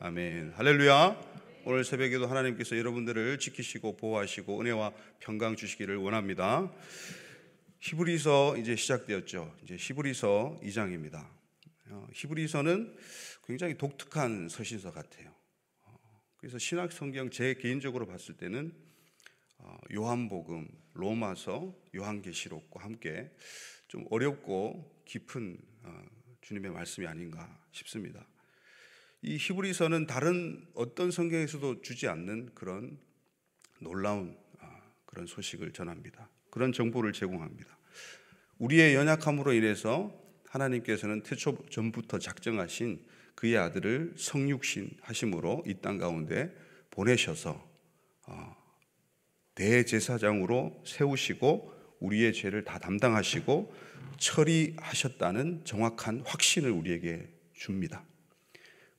아멘. 할렐루야. 오늘 새벽에도 하나님께서 여러분들을 지키시고 보호하시고 은혜와 평강 주시기를 원합니다. 히브리서 이제 시작되었죠. 이제 히브리서 2장입니다. 히브리서는 굉장히 독특한 서신서 같아요. 그래서 신약 성경 제 개인적으로 봤을 때는 요한복음, 로마서, 요한계시록과 함께 좀 어렵고 깊은 주님의 말씀이 아닌가 싶습니다. 이 히브리서는 다른 어떤 성경에서도 주지 않는 그런 놀라운 그런 소식을 전합니다. 그런 정보를 제공합니다. 우리의 연약함으로 인해서 하나님께서는 태초 전부터 작정하신 그의 아들을 성육신 하심으로 이 땅 가운데 보내셔서 대제사장으로 세우시고 우리의 죄를 다 담당하시고 처리하셨다는 정확한 확신을 우리에게 줍니다.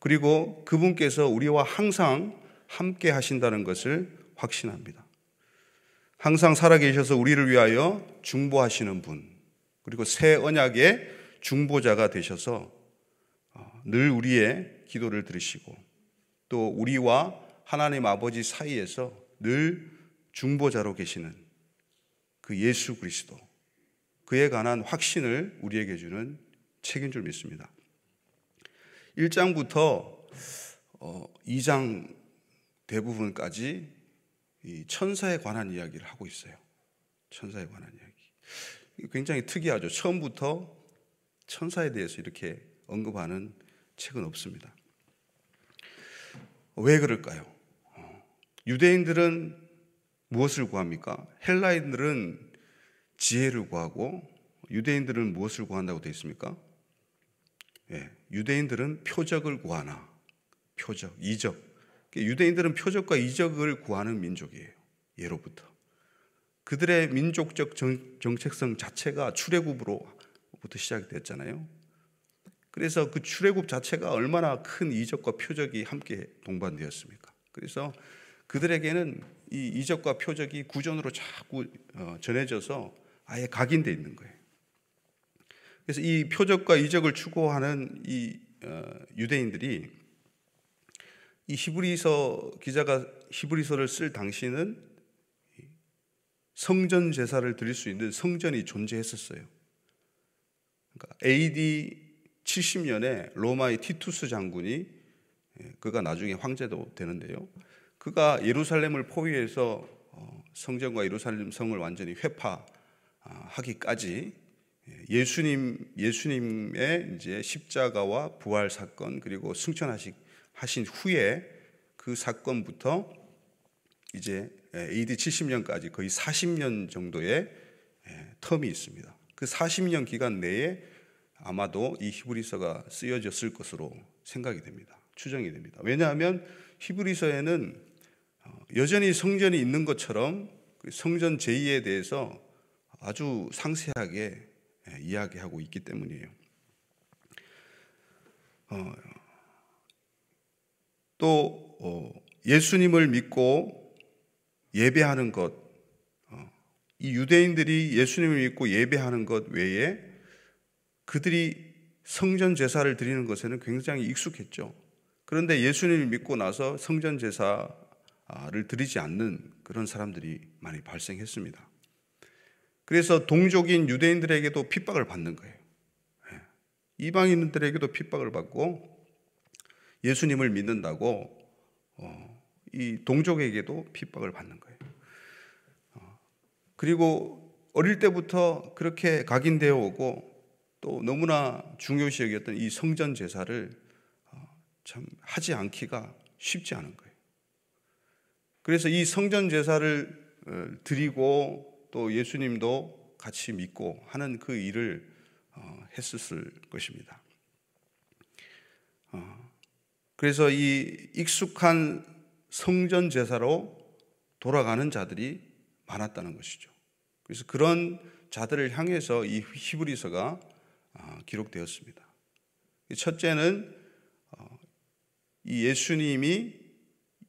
그리고 그분께서 우리와 항상 함께 하신다는 것을 확신합니다. 항상 살아계셔서 우리를 위하여 중보하시는 분, 그리고 새 언약의 중보자가 되셔서 늘 우리의 기도를 들으시고 또 우리와 하나님 아버지 사이에서 늘 중보자로 계시는 그 예수 그리스도, 그에 관한 확신을 우리에게 주는 책인 줄 믿습니다. 1장부터 2장 대부분까지 이 천사에 관한 이야기를 하고 있어요. 천사에 관한 이야기. 굉장히 특이하죠. 처음부터 천사에 대해서 이렇게 언급하는 책은 없습니다. 왜 그럴까요? 유대인들은 무엇을 구합니까? 헬라인들은 지혜를 구하고 유대인들은 무엇을 구한다고 되어 있습니까? 유대인들은 표적을 구하나, 표적, 이적. 유대인들은 표적과 이적을 구하는 민족이에요. 예로부터. 그들의 민족적 정체성 자체가 출애굽으로부터 시작됐잖아요. 그래서 그 출애굽 자체가 얼마나 큰 이적과 표적이 함께 동반되었습니까? 그래서 그들에게는 이 이적과 표적이 구전으로 자꾸 전해져서 아예 각인되어 있는 거예요. 그래서 이 표적과 이적을 추구하는 이 유대인들이 이 히브리서 기자가 히브리서를 쓸 당시는 성전 제사를 드릴 수 있는 성전이 존재했었어요. 그러니까 AD 70년에 로마의 티투스 장군이, 그가 나중에 황제도 되는데요, 그가 예루살렘을 포위해서 성전과 예루살렘 성을 완전히 회파하기까지 예수님의 이제 십자가와 부활 사건 그리고 승천하신 후에 그 사건부터 이제 AD 70년까지 거의 40년 정도의 텀이 있습니다. 그 40년 기간 내에 아마도 이 히브리서가 쓰여졌을 것으로 생각이 됩니다. 추정이 됩니다. 왜냐하면 히브리서에는 여전히 성전이 있는 것처럼 성전 제2에 대해서 아주 상세하게 이야기하고 있기 때문이에요. 또 예수님을 믿고 예배하는 것, 이 유대인들이 예수님을 믿고 예배하는 것 외에 그들이 성전 제사를 드리는 것에는 굉장히 익숙했죠. 그런데 예수님을 믿고 나서 성전 제사를 드리지 않는 그런 사람들이 많이 발생했습니다. 그래서 동족인 유대인들에게도 핍박을 받는 거예요. 이방인들에게도 핍박을 받고 예수님을 믿는다고 이 동족에게도 핍박을 받는 거예요. 그리고 어릴 때부터 그렇게 각인되어 오고 또 너무나 중요시 여겼던 이 성전 제사를 참 하지 않기가 쉽지 않은 거예요. 그래서 이 성전 제사를 드리고 또 예수님도 같이 믿고 하는 그 일을 했었을 것입니다. 그래서 이 익숙한 성전 제사로 돌아가는 자들이 많았다는 것이죠. 그래서 그런 자들을 향해서 이 히브리서가 기록되었습니다. 첫째는 이 예수님이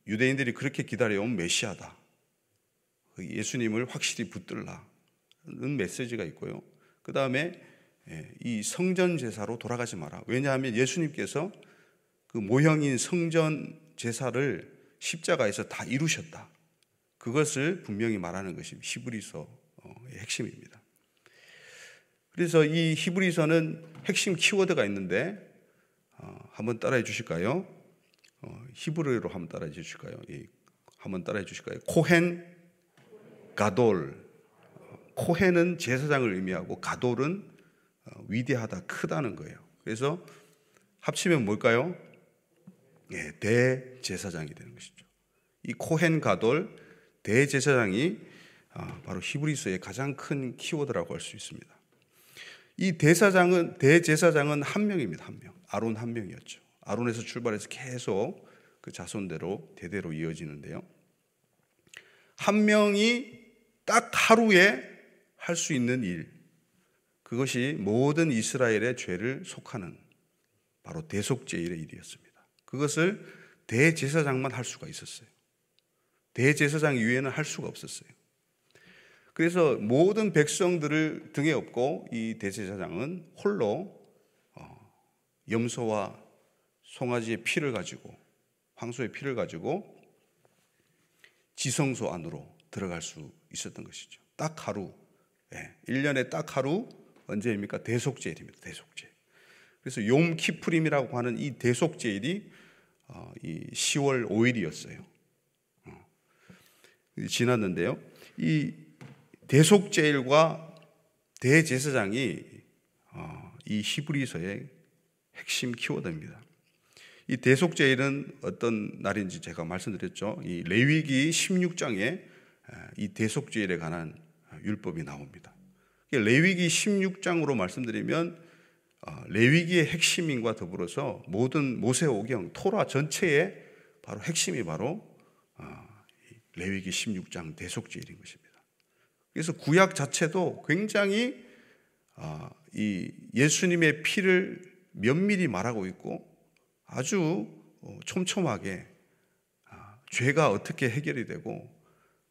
유대인들이 그렇게 기다려온 메시아다. 예수님을 확실히 붙들라는 메시지가 있고요. 그 다음에 이 성전 제사로 돌아가지 마라. 왜냐하면 예수님께서 그 모형인 성전 제사를 십자가에서 다 이루셨다. 그것을 분명히 말하는 것이 히브리서의 핵심입니다. 그래서 이 히브리서는 핵심 키워드가 있는데 한번 따라해 주실까요? 히브리어로 한번 따라해 주실까요? 한번 따라해 주실까요? 코헨 가돌. 코헨은 제사장을 의미하고 가돌은 위대하다, 크다는 거예요. 그래서 합치면 뭘까요? 대제사장이 되는 것이죠. 이 코헨 가돌 대제사장이 바로 히브리서의 가장 큰 키워드라고 할 수 있습니다. 이 대제사장은 한 명입니다. 한 명. 아론 한 명이었죠. 아론에서 출발해서 계속 그 자손대로 대대로 이어지는데요. 한 명이 딱 하루에 할 수 있는 일, 그것이 모든 이스라엘의 죄를 속하는 바로 대속죄일의 일이었습니다. 그것을 대제사장만 할 수가 있었어요. 대제사장 이외에는 할 수가 없었어요. 그래서 모든 백성들을 등에 업고 이 대제사장은 홀로 염소와 송아지의 피를 가지고, 황소의 피를 가지고 지성소 안으로 들어갈 수 있었던 것이죠. 딱 하루, 1년에 딱 하루, 언제입니까? 대속죄일입니다. 대속죄. 그래서 욤 키프림이라고 하는 이 대속죄일이 이 10월 5일이었어요. 지났는데요. 이 대속죄일과 대제사장이 이 히브리서의 핵심 키워드입니다. 이 대속죄일은 어떤 날인지 제가 말씀드렸죠. 이 레위기 16장에 이 대속죄일에 관한 율법이 나옵니다. 레위기 16장으로 말씀드리면 레위기의 핵심인과 더불어서 모든 모세오경 토라 전체의 바로 핵심이 바로 레위기 16장 대속죄일인 것입니다. 그래서 구약 자체도 굉장히 이 예수님의 피를 면밀히 말하고 있고 아주 촘촘하게 죄가 어떻게 해결이 되고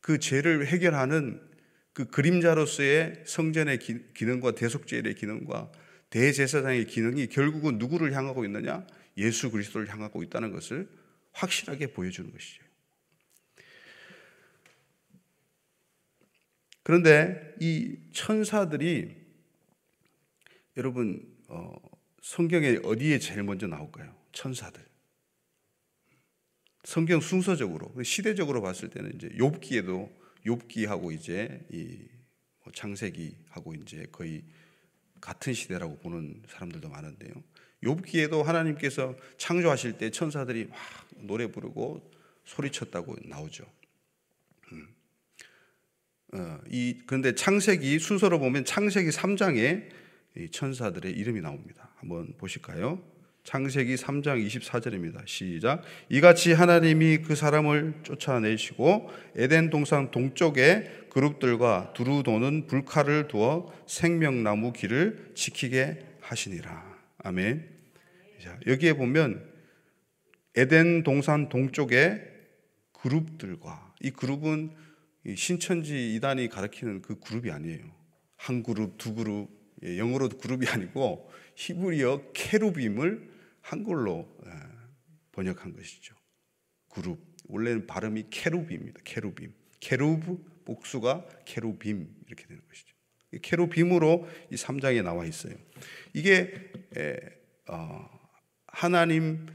그 죄를 해결하는 그 그림자로서의 성전의 기능과 대속죄일의 기능과 대제사장의 기능이 결국은 누구를 향하고 있느냐? 예수 그리스도를 향하고 있다는 것을 확실하게 보여주는 것이죠. 그런데 이 천사들이 여러분 성경에 어디에 제일 먼저 나올까요? 천사들. 성경 순서적으로 시대적으로 봤을 때는 이제 욥기에도 욥기하고 이제 이 창세기하고 이제 거의 같은 시대라고 보는 사람들도 많은데요. 욥기에도 하나님께서 창조하실 때 천사들이 막 노래 부르고 소리쳤다고 나오죠. 그런데 창세기 순서로 보면 창세기 3장에 이 천사들의 이름이 나옵니다. 한번 보실까요? 창세기 3장 24절입니다. 시작. 이같이 하나님이 그 사람을 쫓아내시고 에덴 동산 동쪽에 그룹들과 두루 도는 불칼을 두어 생명나무 길을 지키게 하시니라. 아멘. 자, 여기에 보면 에덴 동산 동쪽에 그룹들과, 이 그룹은 신천지 이단이 가리키는 그 그룹이 아니에요. 한 그룹, 두 그룹, 영어로 그룹이 아니고 히브리어 케루빔을 한글로 번역한 것이죠. 그룹. 원래는 발음이 케루빔입니다. 케루빔. 케루브 복수가 케루빔 이렇게 되는 것이죠. 케루빔으로 이 3장에 나와 있어요. 이게 하나님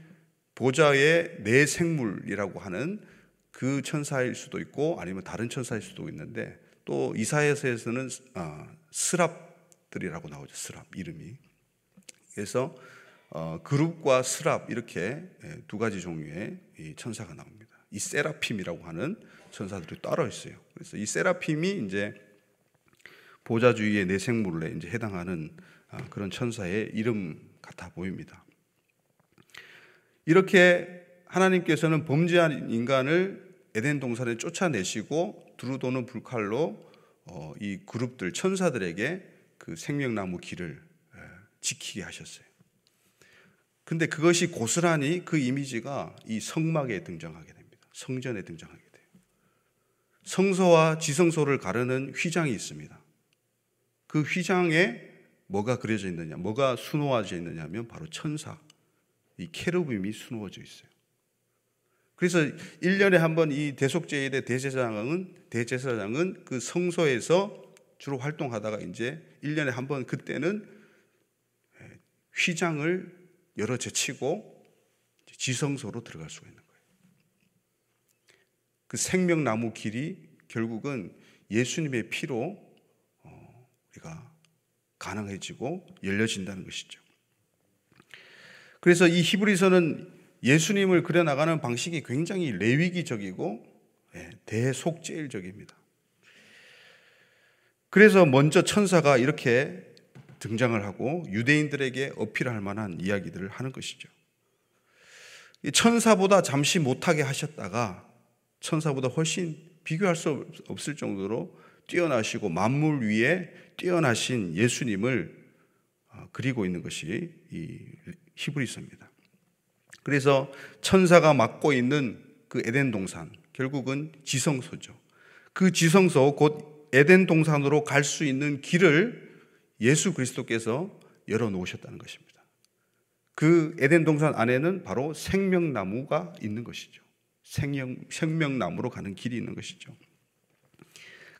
보좌의 내 생물이라고 하는 그 천사일 수도 있고 아니면 다른 천사일 수도 있는데, 또 이사야서에서는 스랍들이라고 나오죠. 스랍 이름이. 그래서 그룹과 스랍 이렇게 두 가지 종류의 이 천사가 나옵니다. 이 세라핌이라고 하는 천사들이 따로 있어요. 그래서 이 세라핌이 이제 보좌주의의 내생물에 이제 해당하는 그런 천사의 이름 같아 보입니다. 이렇게 하나님께서는 범죄한 인간을 에덴 동산에 쫓아내시고 두루 도는 불칼로 이 그룹들 천사들에게 그 생명나무 길을 지키게 하셨어요. 근데 그것이 고스란히 그 이미지가 이 성막에 등장하게 됩니다. 성전에 등장하게 돼요. 성소와 지성소를 가르는 휘장이 있습니다. 그 휘장에 뭐가 그려져 있느냐, 뭐가 수놓아져 있느냐 하면 바로 천사, 이 케루빔이 수놓아져 있어요. 그래서 1년에 한 번 이 대속제일의 대제사장은 그 성소에서 주로 활동하다가 이제 1년에 한 번 그때는 휘장을 열어 제치고 지성소로 들어갈 수가 있는 거예요. 그 생명나무 길이 결국은 예수님의 피로 우리가 가능해지고 열려진다는 것이죠. 그래서 이 히브리서는 예수님을 그려나가는 방식이 굉장히 레위기적이고 대속제일적입니다. 그래서 먼저 천사가 이렇게 등장을 하고 유대인들에게 어필할 만한 이야기들을 하는 것이죠. 천사보다 잠시 못하게 하셨다가 천사보다 훨씬 비교할 수 없을 정도로 뛰어나시고 만물 위에 뛰어나신 예수님을 그리고 있는 것이 이 히브리서입니다. 그래서 천사가 맡고 있는 그 에덴 동산, 결국은 지성소죠. 그 지성소 곧 에덴 동산으로 갈 수 있는 길을 예수 그리스도께서 열어놓으셨다는 것입니다. 그 에덴 동산 안에는 바로 생명나무가 있는 것이죠. 생명나무로 가는 길이 있는 것이죠.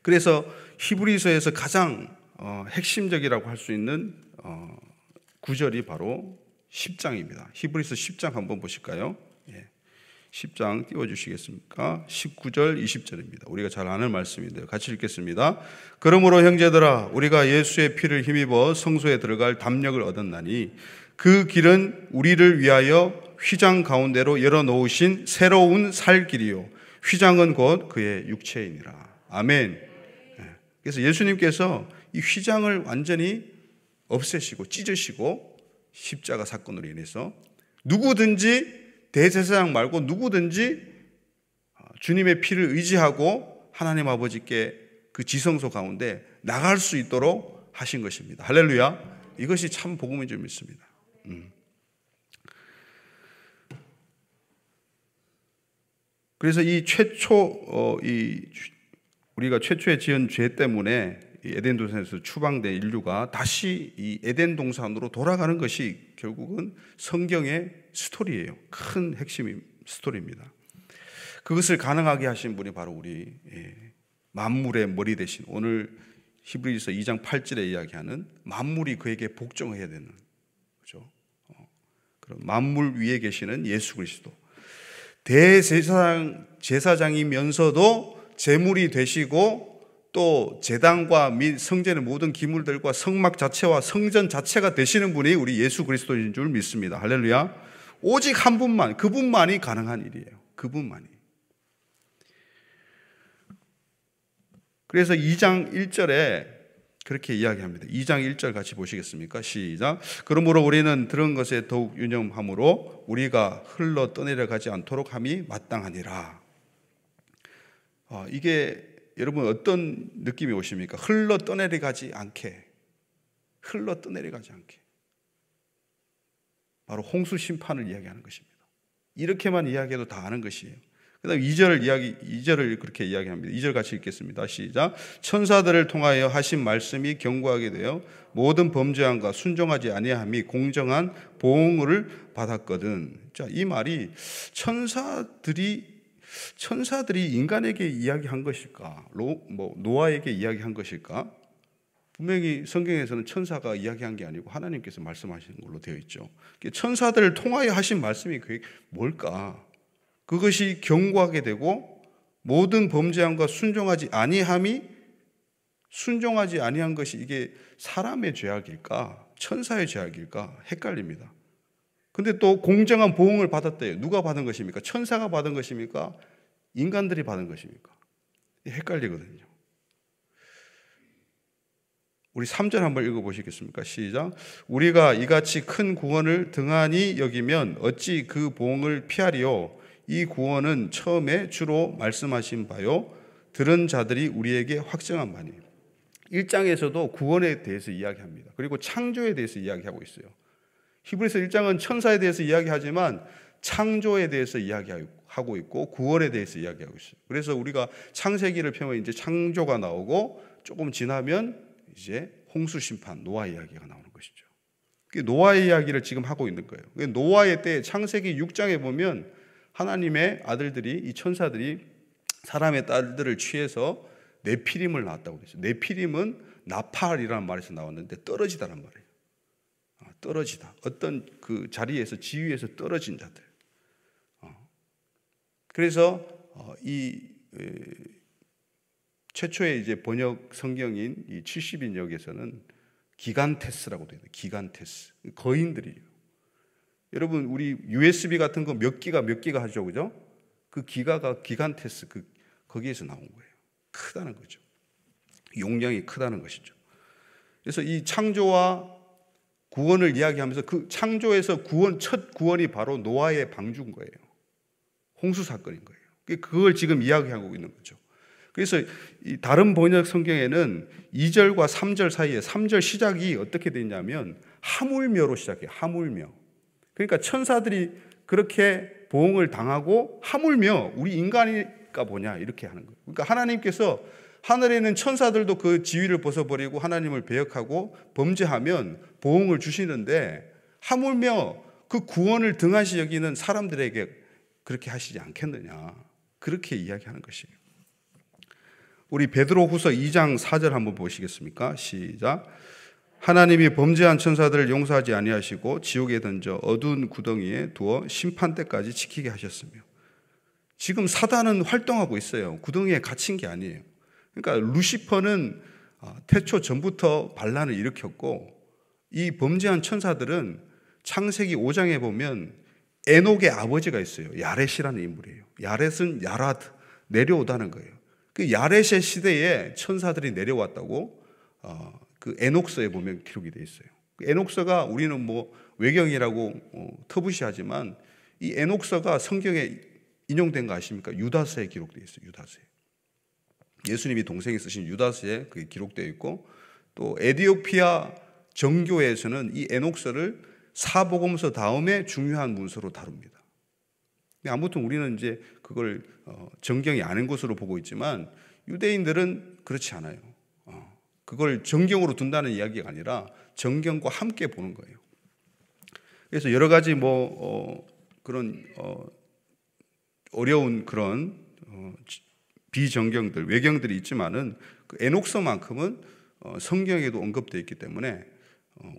그래서 히브리서에서 가장 핵심적이라고 할 수 있는 구절이 바로 10장입니다. 히브리서 10장 한번 보실까요? 10장 띄워주시겠습니까? 19절 20절입니다. 우리가 잘 아는 말씀인데요. 같이 읽겠습니다. 그러므로 형제들아 우리가 예수의 피를 힘입어 성소에 들어갈 담력을 얻었나니 그 길은 우리를 위하여 휘장 가운데로 열어놓으신 새로운 살 길이요 휘장은 곧 그의 육체이니라. 아멘. 그래서 예수님께서 이 휘장을 완전히 없애시고 찢으시고 십자가 사건으로 인해서 누구든지 대제사장 말고 누구든지 주님의 피를 의지하고 하나님 아버지께 그 지성소 가운데 나갈 수 있도록 하신 것입니다. 할렐루야. 이것이 참 복음인 줄 믿습니다. 그래서 이 우리가 최초에 지은 죄 때문에 에덴 동산에서 추방된 인류가 다시 이 에덴 동산으로 돌아가는 것이 결국은 성경의 스토리예요. 큰 핵심 스토리입니다. 그것을 가능하게 하신 분이 바로 우리 만물의 머리 대신 오늘 히브리서 2장 8절에 이야기하는 만물이 그에게 복종해야 되는 거죠. 그런 만물 위에 계시는 예수 그리스도 대제사장이면서도 제물이 되시고 또 제단과 및 성전의 모든 기물들과 성막 자체와 성전 자체가 되시는 분이 우리 예수 그리스도인 줄 믿습니다. 할렐루야. 오직 한 분만, 그분만이 가능한 일이에요. 그분만이. 그래서 2장 1절에 그렇게 이야기합니다. 2장 1절 같이 보시겠습니까? 시작. 그러므로 우리는 들은 것에 더욱 유념함으로 우리가 흘러 떠내려가지 않도록 함이 마땅하니라. 이게 여러분 어떤 느낌이 오십니까? 흘러 떠내려가지 않게. 바로 홍수 심판을 이야기하는 것입니다. 이렇게만 이야기해도 다 아는 것이에요. 그 다음 2절을 그렇게 이야기합니다. 2절 같이 읽겠습니다. 시작. 천사들을 통하여 하신 말씀이 견고하게 되어 모든 범죄함과 순종하지 아니함이 공정한 보응을 받았거든. 자, 이 말이 천사들이 인간에게 이야기한 것일까? 노아에게 이야기한 것일까? 분명히 성경에서는 천사가 이야기한 게 아니고 하나님께서 말씀하시는 걸로 되어 있죠. 천사들을 통하여 하신 말씀이 그게 뭘까? 그것이 견고하게 되고 모든 범죄함과 순종하지 아니한 것이 이게 사람의 죄악일까? 천사의 죄악일까? 헷갈립니다. 근데 또 공정한 보응을 받았대요. 누가 받은 것입니까? 천사가 받은 것입니까? 인간들이 받은 것입니까? 헷갈리거든요. 우리 3절 한번 읽어보시겠습니까? 시작. 우리가 이같이 큰 구원을 등한히 여기면 어찌 그 보응을 피하리요? 이 구원은 처음에 주로 말씀하신 바요 들은 자들이 우리에게 확증한 바니. 1장에서도 구원에 대해서 이야기합니다. 그리고 창조에 대해서 이야기하고 있어요. 히브리서 1장은 천사에 대해서 이야기하지만 창조에 대해서 이야기하고 있고 구원에 대해서 이야기하고 있어요. 그래서 우리가 창세기를 펴면 이제 창조가 나오고 조금 지나면 이제 홍수 심판, 노아 이야기가 나오는 것이죠. 노아의 이야기를 지금 하고 있는 거예요. 노아의 때 창세기 6장에 보면 하나님의 아들들이, 이 천사들이 사람의 딸들을 취해서 네피림을 낳았다고 그랬어요. 네피림은 나팔이라는 말에서 나왔는데 떨어지다란 말이에요. 떨어지다. 어떤 그 자리에서, 지위에서 떨어진 자들. 그래서 이 최초의 이제 번역 성경인 이 70인역에서는 기간테스라고 되어 있어요. 기간테스. 거인들이에요. 여러분, 우리 USB 같은 거 몇 기가 하죠, 그죠? 그 기가가 기간테스, 거기에서 나온 거예요. 크다는 거죠. 용량이 크다는 것이죠. 그래서 이 창조와 구원을 이야기하면서 그 창조에서 첫 구원이 바로 노아의 방주인 거예요. 홍수 사건인 거예요. 그걸 지금 이야기하고 있는 거죠. 그래서 이 다른 번역 성경에는 2절과 3절 사이에 3절 시작이 어떻게 되냐면 하물며로 시작해요. 하물며. 그러니까 천사들이 그렇게 보응을 당하고 하물며 우리 인간이니까 뭐냐 이렇게 하는 거예요. 그러니까 하나님께서 하늘에 있는 천사들도 그 지위를 벗어버리고 하나님을 배역하고 범죄하면 보응을 주시는데 하물며 그 구원을 등한시 여기는 사람들에게 그렇게 하시지 않겠느냐, 그렇게 이야기하는 것이에요. 우리 베드로후서 2장 4절 한번 보시겠습니까? 시작. 하나님이 범죄한 천사들을 용서하지 아니하시고 지옥에 던져 어두운 구덩이에 두어 심판 때까지 지키게 하셨으며. 지금 사단은 활동하고 있어요. 구덩이에 갇힌 게 아니에요. 그러니까 루시퍼는 태초 전부터 반란을 일으켰고, 이 범죄한 천사들은 창세기 5장에 보면 에녹의 아버지가 있어요. 야렛이라는 인물이에요. 야렛은 야라드, 내려오다는 거예요. 그 야렛의 시대에 천사들이 내려왔다고 그 에녹서에 보면 기록이 되어 있어요. 그 에녹서가 우리는 뭐 외경이라고 터부시하지만 이 에녹서가 성경에 인용된 거 아십니까? 유다서에 기록되어 있어요. 유다서에. 예수님이 동생이 쓰신 유다서에 그게 기록되어 있고, 또 에디오피아 정교에서는 이 에녹서를 사복음서 다음에 중요한 문서로 다룹니다. 아무튼 우리는 이제 그걸 정경이 아닌 것으로 보고 있지만 유대인들은 그렇지 않아요. 그걸 정경으로 둔다는 이야기가 아니라 정경과 함께 보는 거예요. 그래서 여러 가지 그런 어려운 그런 비정경들, 외경들이 있지만은 그 에녹서만큼은 성경에도 언급되어 있기 때문에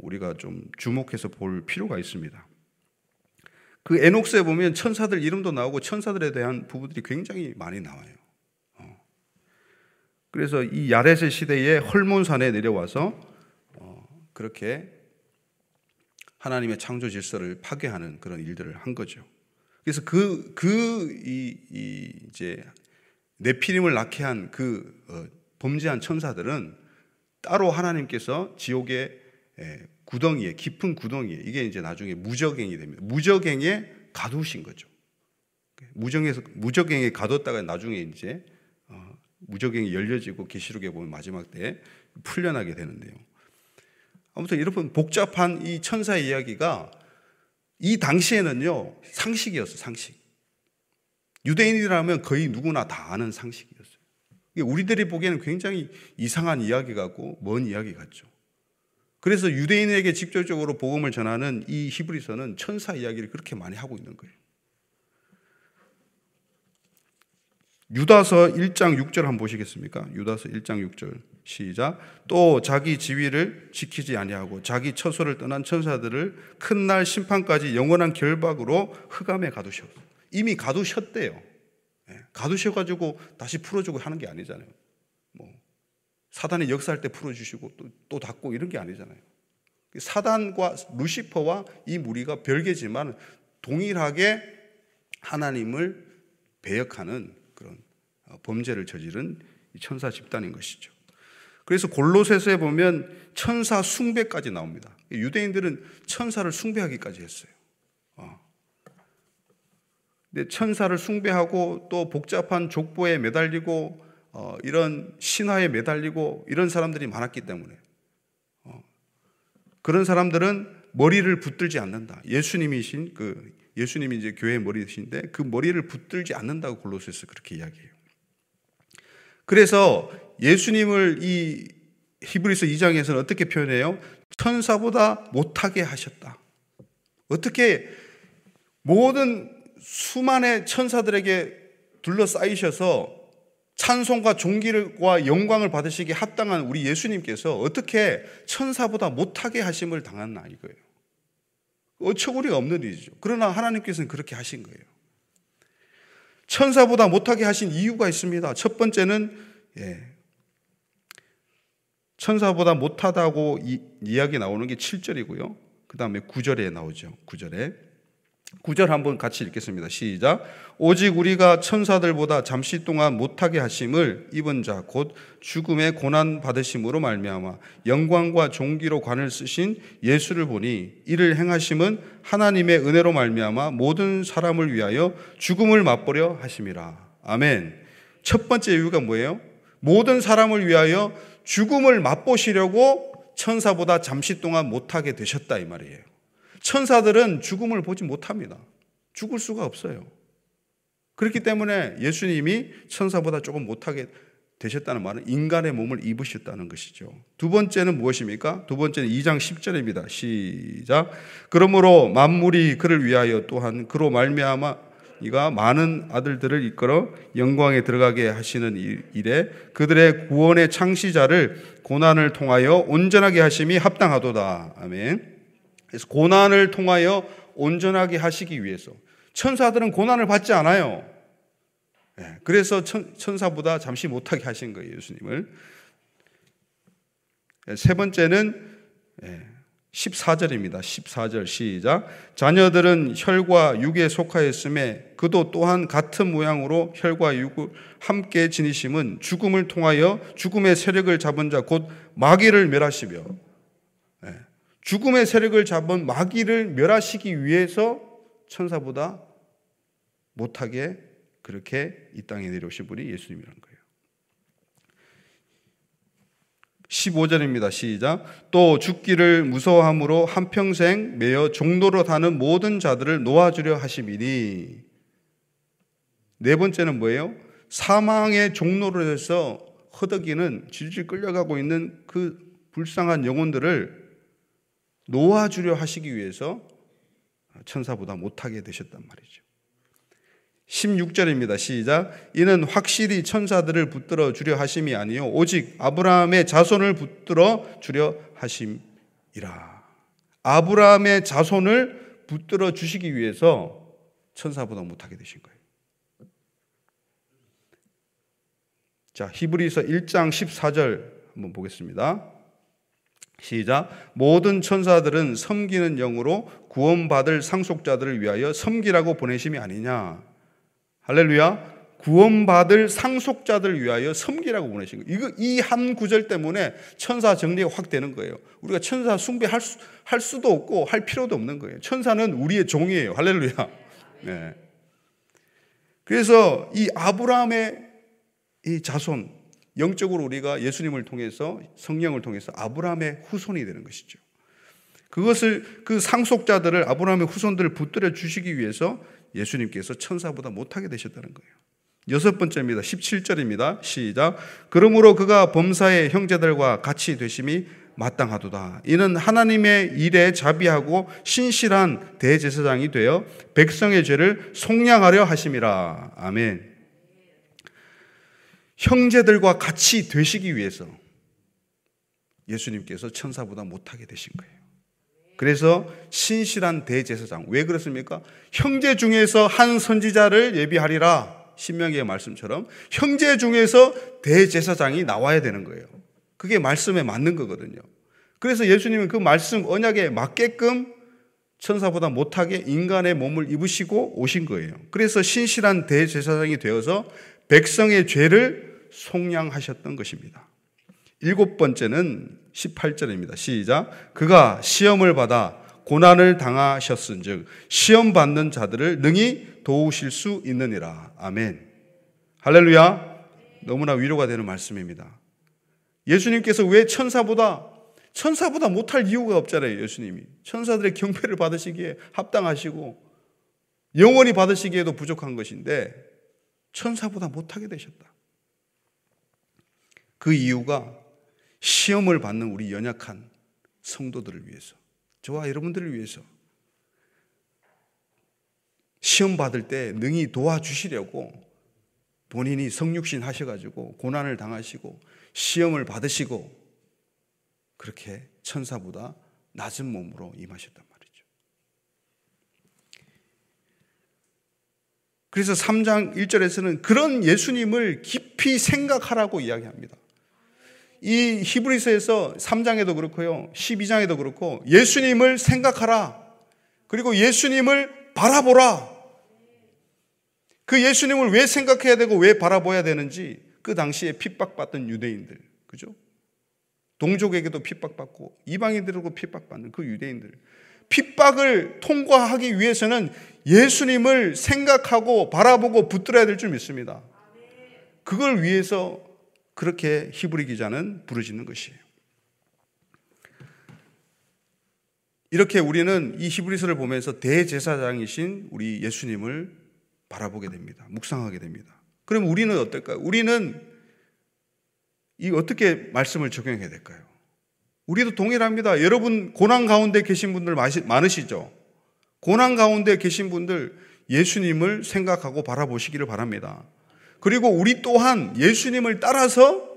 우리가 좀 주목해서 볼 필요가 있습니다. 그 에녹서에 보면 천사들 이름도 나오고 천사들에 대한 부분들이 굉장히 많이 나와요. 그래서 이 야렛의 시대에 헐몬산에 내려와서 그렇게 하나님의 창조 질서를 파괴하는 그런 일들을 한 거죠. 그래서 이제 네피림을 낳게 한 범죄한 천사들은 따로 하나님께서 지옥의 구덩이에, 깊은 구덩이에, 이게 이제 나중에 무저갱이 됩니다. 무저갱에 가두신 거죠. 무저갱에 가뒀다가 나중에 이제 무저갱이 열려지고 계시록에 보면 마지막 때에 풀려나게 되는데요. 아무튼 여러분, 복잡한 이 천사의 이야기가 이 당시에는요 상식이었어요. 상식. 유대인이라면 거의 누구나 다 아는 상식이었어요. 우리들이 보기에는 굉장히 이상한 이야기 같고 먼 이야기 같죠. 그래서 유대인에게 직접적으로 복음을 전하는 이 히브리서는 천사 이야기를 그렇게 많이 하고 있는 거예요. 유다서 1장 6절 한번 보시겠습니까? 유다서 1장 6절 시작. 또 자기 지위를 지키지 아니하고 자기 처소를 떠난 천사들을 큰 날 심판까지 영원한 결박으로 흑암에 가두셨어. 이미 가두셨대요. 가두셔가지고 다시 풀어주고 하는 게 아니잖아요. 사단이 역사할 때 풀어주시고 또 닫고 이런 게 아니잖아요. 사단과 루시퍼와 이 무리가 별개지만 동일하게 하나님을 배역하는 그런 범죄를 저지른 천사 집단인 것이죠. 그래서 골로새서에 보면 천사 숭배까지 나옵니다. 유대인들은 천사를 숭배하기까지 했어요. 근데 천사를 숭배하고 또 복잡한 족보에 매달리고 이런 신화에 매달리고 이런 사람들이 많았기 때문에 그런 사람들은 머리를 붙들지 않는다. 예수님이 이제 교회의 머리이신데 그 머리를 붙들지 않는다고 골로새서 그렇게 이야기해요. 그래서 예수님을 이 히브리서 2장에서는 어떻게 표현해요? 천사보다 못하게 하셨다. 어떻게 모든 수많은 천사들에게 둘러싸이셔서 찬송과 존귀와 영광을 받으시기에 합당한 우리 예수님께서 어떻게 천사보다 못하게 하심을 당했나 이거예요. 어처구니가 없는 일이죠. 그러나 하나님께서는 그렇게 하신 거예요. 천사보다 못하게 하신 이유가 있습니다. 첫 번째는 천사보다 못하다고 이야기 나오는 게 7절이고요. 그 다음에 9절에 나오죠. 9절 한번 같이 읽겠습니다. 시작. 오직 우리가 천사들보다 잠시 동안 못하게 하심을 입은 자 곧 죽음의 고난 받으심으로 말미암아 영광과 존귀로 관을 쓰신 예수를 보니 이를 행하심은 하나님의 은혜로 말미암아 모든 사람을 위하여 죽음을 맛보려 하심이라. 아멘. 첫 번째 이유가 뭐예요? 모든 사람을 위하여 죽음을 맛보시려고 천사보다 잠시 동안 못하게 되셨다 이 말이에요. 천사들은 죽음을 보지 못합니다. 죽을 수가 없어요. 그렇기 때문에 예수님이 천사보다 조금 못하게 되셨다는 말은 인간의 몸을 입으셨다는 것이죠. 두 번째는 무엇입니까? 두 번째는 2장 10절입니다. 시작. 그러므로 만물이 그를 위하여 또한 그로 말미암아 이가 많은 아들들을 이끌어 영광에 들어가게 하시는 일에 그들의 구원의 창시자를 고난을 통하여 온전하게 하심이 합당하도다. 아멘. 그래서 고난을 통하여 온전하게 하시기 위해서 천사들은 고난을 받지 않아요. 그래서 천사보다 잠시 못하게 하신 거예요, 예수님을. 세 번째는 14절입니다. 14절 시작. 자녀들은 혈과 육에 속하였음에 그도 또한 같은 모양으로 혈과 육을 함께 지니심은 죽음을 통하여 죽음의 세력을 잡은 자 곧 마귀를 멸하시며 죽음의 세력을 잡은 마귀를 멸하시기 위해서 천사보다 못하게 그렇게 이 땅에 내려오신 분이 예수님이라는 거예요. 15절입니다. 시작. 또 죽기를 무서워함으로 한평생 매여 종로로 다는 모든 자들을 놓아주려 하심이니. 네 번째는 뭐예요? 사망의 종로로 해서 허덕이는 질질 끌려가고 있는 그 불쌍한 영혼들을 놓아주려 하시기 위해서 천사보다 못하게 되셨단 말이죠. 16절입니다. 시작. 이는 확실히 천사들을 붙들어 주려 하심이 아니요 오직 아브라함의 자손을 붙들어 주려 하심이라. 아브라함의 자손을 붙들어 주시기 위해서 천사보다 못하게 되신 거예요. 자, 히브리서 1장 14절 한번 보겠습니다. 시작. 모든 천사들은 섬기는 영으로 구원받을 상속자들을 위하여 섬기라고 보내심이 아니냐. 할렐루야. 구원받을 상속자들을 위하여 섬기라고 보내신 거예요. 이 한 구절 때문에 천사 정리가 확 되는 거예요. 우리가 천사 숭배할 수도 없고 할 필요도 없는 거예요. 천사는 우리의 종이에요. 할렐루야. 네. 그래서 이 아브라함의 이 자손, 영적으로 우리가 예수님을 통해서 성령을 통해서 아브라함의 후손이 되는 것이죠. 그것을 그 상속자들을 아브라함의 후손들을 붙들어 주시기 위해서 예수님께서 천사보다 못하게 되셨다는 거예요. 여섯 번째입니다. 17절입니다. 시작. 그러므로 그가 범사의 형제들과 같이 되심이 마땅하도다. 이는 하나님의 일에 자비하고 신실한 대제사장이 되어 백성의 죄를 속량하려 하심이라. 아멘. 형제들과 같이 되시기 위해서 예수님께서 천사보다 못하게 되신 거예요. 그래서 신실한 대제사장. 왜 그렇습니까? 형제 중에서 한 선지자를 예비하리라. 신명기의 말씀처럼 형제 중에서 대제사장이 나와야 되는 거예요. 그게 말씀에 맞는 거거든요. 그래서 예수님은 그 말씀 언약에 맞게끔 천사보다 못하게 인간의 몸을 입으시고 오신 거예요. 그래서 신실한 대제사장이 되어서 백성의 죄를 속량하셨던 것입니다. 일곱 번째는 18절입니다. 시작. 그가 시험을 받아 고난을 당하셨은즉 시험 받는 자들을 능히 도우실 수 있느니라. 아멘. 할렐루야. 너무나 위로가 되는 말씀입니다. 예수님께서 왜 천사보다 못할 이유가 없잖아요. 예수님이 천사들의 경배를 받으시기에 합당하시고 영원히 받으시기에도 부족한 것인데 천사보다 못하게 되셨다. 그 이유가 시험을 받는 우리 연약한 성도들을 위해서, 저와 여러분들을 위해서 시험 받을 때 능히 도와주시려고 본인이 성육신 하셔가지고 고난을 당하시고 시험을 받으시고 그렇게 천사보다 낮은 몸으로 임하셨단 말이죠. 그래서 3장 1절에서는 그런 예수님을 깊이 생각하라고 이야기합니다. 이 히브리서에서 3장에도 그렇고요, 12장에도 그렇고 예수님을 생각하라, 그리고 예수님을 바라보라. 그 예수님을 왜 생각해야 되고 왜 바라봐야 되는지 그 당시에 핍박받던 유대인들, 그죠? 동족에게도 핍박받고 이방인들에게도 핍박받는 그 유대인들, 핍박을 통과하기 위해서는 예수님을 생각하고 바라보고 붙들어야 될 줄 믿습니다. 그걸 위해서 그렇게 히브리 기자는 부르짖는 것이에요. 이렇게 우리는 이 히브리서를 보면서 대제사장이신 우리 예수님을 바라보게 됩니다. 묵상하게 됩니다. 그럼 우리는 어떨까요? 우리는 이 어떻게 말씀을 적용해야 될까요? 우리도 동일합니다. 여러분 고난 가운데 계신 분들 많으시죠? 고난 가운데 계신 분들 예수님을 생각하고 바라보시기를 바랍니다. 그리고 우리 또한 예수님을 따라서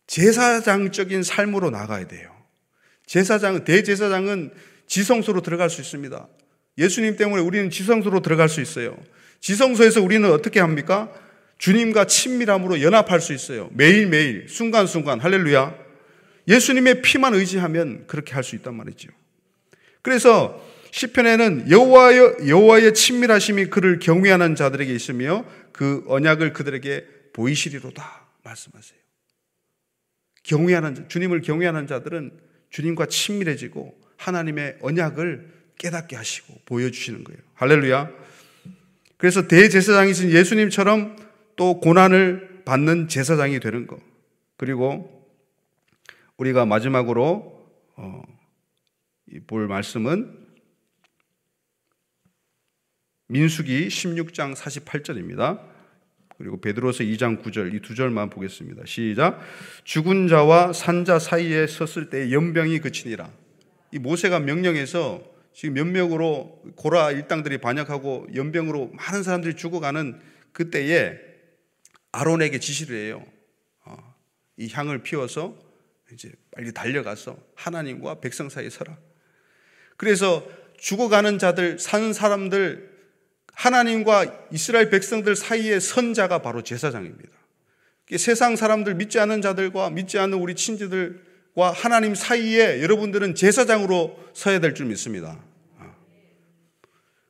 제사장적인 삶으로 나가야 돼요. 대제사장은 지성소로 들어갈 수 있습니다. 예수님 때문에 우리는 지성소로 들어갈 수 있어요. 지성소에서 우리는 어떻게 합니까? 주님과 친밀함으로 연합할 수 있어요. 매일매일 순간순간. 할렐루야. 예수님의 피만 의지하면 그렇게 할 수 있단 말이죠. 그래서 시편에는 여호와의 친밀하심이 그를 경외하는 자들에게 있으며 그 언약을 그들에게 보이시리로다 말씀하세요. 주님을 경외하는 자들은 주님과 친밀해지고 하나님의 언약을 깨닫게 하시고 보여주시는 거예요. 할렐루야. 그래서 대제사장이신 예수님처럼 또 고난을 받는 제사장이 되는 것. 그리고 우리가 마지막으로 볼 말씀은 민수기 16장 48절입니다. 그리고 베드로서 2장 9절, 이 두 절만 보겠습니다. 시작. 죽은 자와 산 자 사이에 섰을 때 연병이 그치니라. 이 모세가 명령해서 지금 면역으로 고라 일당들이 반역하고 연병으로 많은 사람들이 죽어가는 그때에 아론에게 지시를 해요. 이 향을 피워서 이제 빨리 달려가서 하나님과 백성 사이에 서라. 그래서 죽어가는 자들, 사는 사람들, 하나님과 이스라엘 백성들 사이의 선자가 바로 제사장입니다. 세상 사람들, 믿지 않는 자들과 믿지 않는 우리 친지들과 하나님 사이에 여러분들은 제사장으로 서야 될 줄 믿습니다.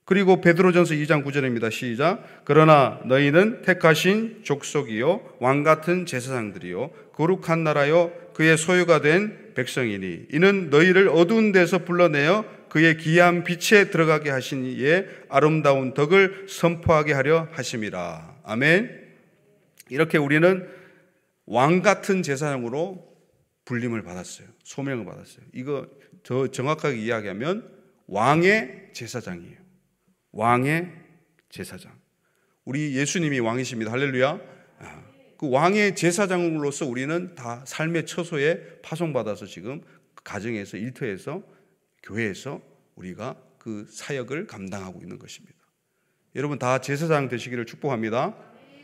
그리고 베드로전서 2장 9절입니다. 시작. 그러나 너희는 택하신 족속이요 왕같은 제사장들이요 거룩한 나라요 그의 소유가 된 백성이니 이는 너희를 어두운 데서 불러내어 그의 기이한 빛에 들어가게 하신 이의 아름다운 덕을 선포하게 하려 하심이라. 아멘. 이렇게 우리는 왕같은 제사장으로 불림을 받았어요. 소명을 받았어요. 이거 더 정확하게 이야기하면 왕의 제사장이에요. 왕의 제사장. 우리 예수님이 왕이십니다. 할렐루야. 그 왕의 제사장으로서 우리는 다 삶의 처소에 파송받아서 지금 가정에서, 일터에서, 교회에서 우리가 그 사역을 감당하고 있는 것입니다. 여러분 다 제사장 되시기를 축복합니다.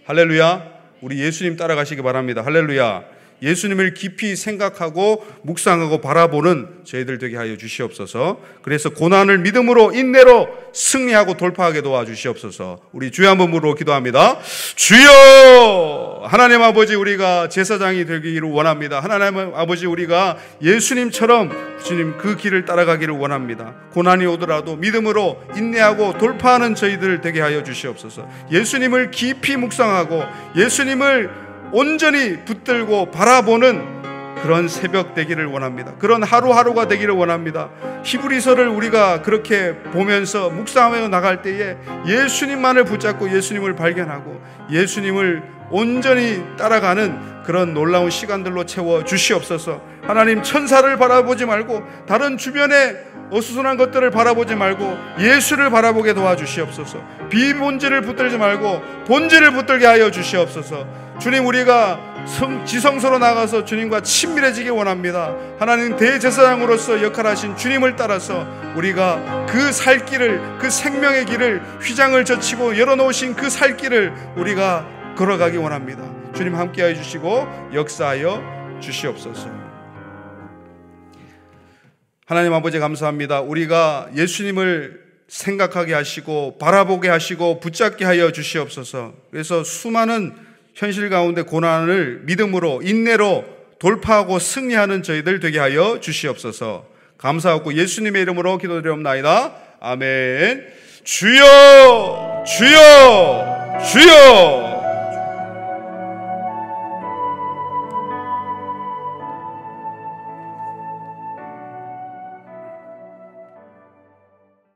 할렐루야. 우리 예수님 따라가시기 바랍니다. 할렐루야. 예수님을 깊이 생각하고 묵상하고 바라보는 저희들 되게 하여 주시옵소서. 그래서 고난을 믿음으로 인내로 승리하고 돌파하게 도와주시옵소서. 우리 주여 한번 부르고 기도합니다. 주여! 하나님 아버지, 우리가 제사장이 되기를 원합니다. 하나님 아버지, 우리가 예수님처럼 주님 그 길을 따라가기를 원합니다. 고난이 오더라도 믿음으로 인내하고 돌파하는 저희들 되게 하여 주시옵소서. 예수님을 깊이 묵상하고 예수님을 온전히 붙들고 바라보는 그런 새벽 되기를 원합니다. 그런 하루하루가 되기를 원합니다. 히브리서를 우리가 그렇게 보면서 묵상하며 나갈 때에 예수님만을 붙잡고 예수님을 발견하고 예수님을 온전히 따라가는 그런 놀라운 시간들로 채워 주시옵소서. 하나님, 천사를 바라보지 말고 다른 주변에 어수선한 것들을 바라보지 말고 예수를 바라보게 도와주시옵소서. 비본질을 붙들지 말고 본질을 붙들게 하여 주시옵소서. 주님, 우리가 지성소로 나가서 주님과 친밀해지기 원합니다. 하나님 대제사장으로서 역할하신 주님을 따라서 우리가 그 살 길을, 그 생명의 길을, 휘장을 젖히고 열어놓으신 그 살 길을 우리가 걸어가기 원합니다. 주님 함께하여 주시고 역사하여 주시옵소서. 하나님 아버지 감사합니다. 우리가 예수님을 생각하게 하시고 바라보게 하시고 붙잡게 하여 주시옵소서. 그래서 수많은 현실 가운데 고난을 믿음으로 인내로 돌파하고 승리하는 저희들 되게 하여 주시옵소서. 감사하고 예수님의 이름으로 기도드리옵나이다. 아멘. 주여 주여 주여.